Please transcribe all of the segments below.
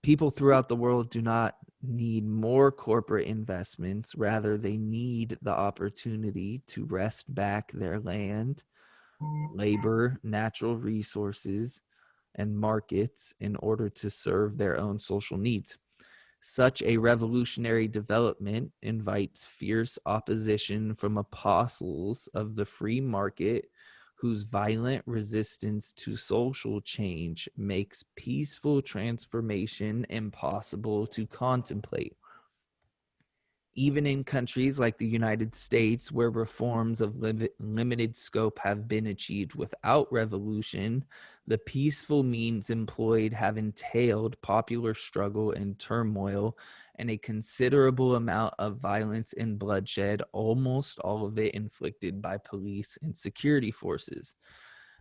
People throughout the world do not need more corporate investments. Rather, they need the opportunity to wrest back their land, labor, natural resources, and markets in order to serve their own social needs. Such a revolutionary development invites fierce opposition from apostles of the free market, whose violent resistance to social change makes peaceful transformation impossible to contemplate. Even in countries like the United States, where reforms of limited scope have been achieved without revolution, the peaceful means employed have entailed popular struggle and turmoil and a considerable amount of violence and bloodshed, almost all of it inflicted by police and security forces.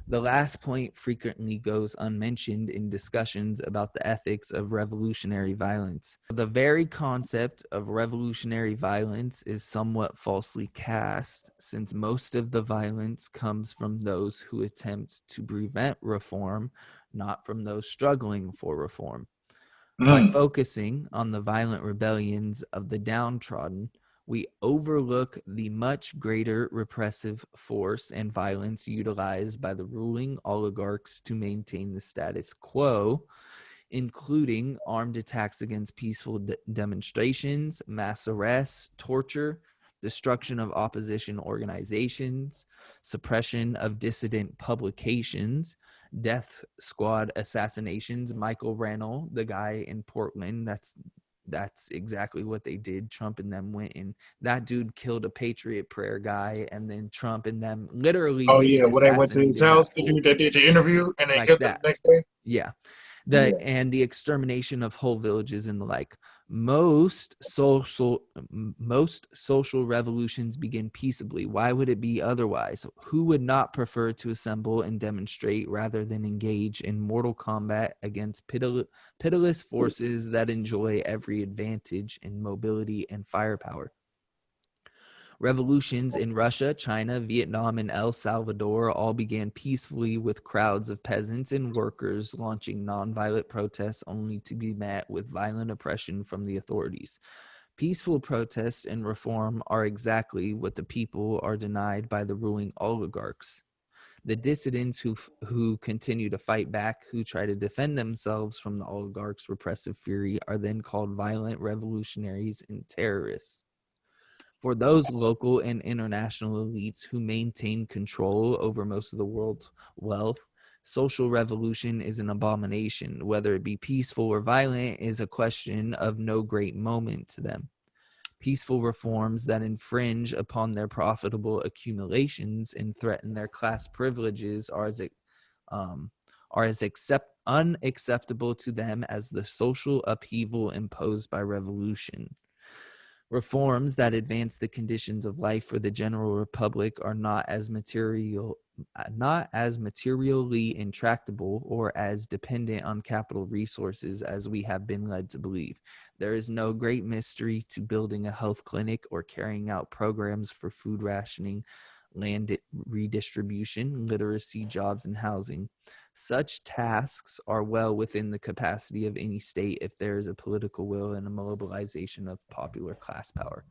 The last point frequently goes unmentioned in discussions about the ethics of revolutionary violence. The very concept of revolutionary violence is somewhat falsely cast, since most of the violence comes from those who attempt to prevent reform, not from those struggling for reform. By focusing on the violent rebellions of the downtrodden, we overlook the much greater repressive force and violence utilized by the ruling oligarchs to maintain the status quo, including armed attacks against peaceful demonstrations, mass arrests, torture, destruction of opposition organizations, suppression of dissident publications, death squad assassinations. Michael Rannell, the guy in Portland, that's exactly what they did. Trump and them went and that dude killed a Patriot Prayer guy, and then Trump and them literally Oh went and yeah, when they went to his assassinated house, that fool. they did the interview and they Like killed him that. the next day? Yeah. Yeah. The extermination of whole villages and the like. Most social revolutions begin peaceably. Why would it be otherwise? Who would not prefer to assemble and demonstrate rather than engage in mortal combat against pitiless forces that enjoy every advantage in mobility and firepower? Revolutions in Russia, China, Vietnam, and El Salvador all began peacefully with crowds of peasants and workers launching nonviolent protests only to be met with violent oppression from the authorities. Peaceful protest and reform are exactly what the people are denied by the ruling oligarchs. The dissidents who continue to fight back, who try to defend themselves from the oligarchs' repressive fury, are then called violent revolutionaries and terrorists. For those local and international elites who maintain control over most of the world's wealth, social revolution is an abomination. Whether it be peaceful or violent is a question of no great moment to them. Peaceful reforms that infringe upon their profitable accumulations and threaten their class privileges are as unacceptable to them as the social upheaval imposed by revolution. Reforms that advance the conditions of life for the general public are not as materially intractable or as dependent on capital resources as we have been led to believe. There is no great mystery to building a health clinic or carrying out programs for food rationing, land redistribution, literacy, jobs, and housing. Such tasks are well within the capacity of any state if there is a political will and a mobilization of popular class power.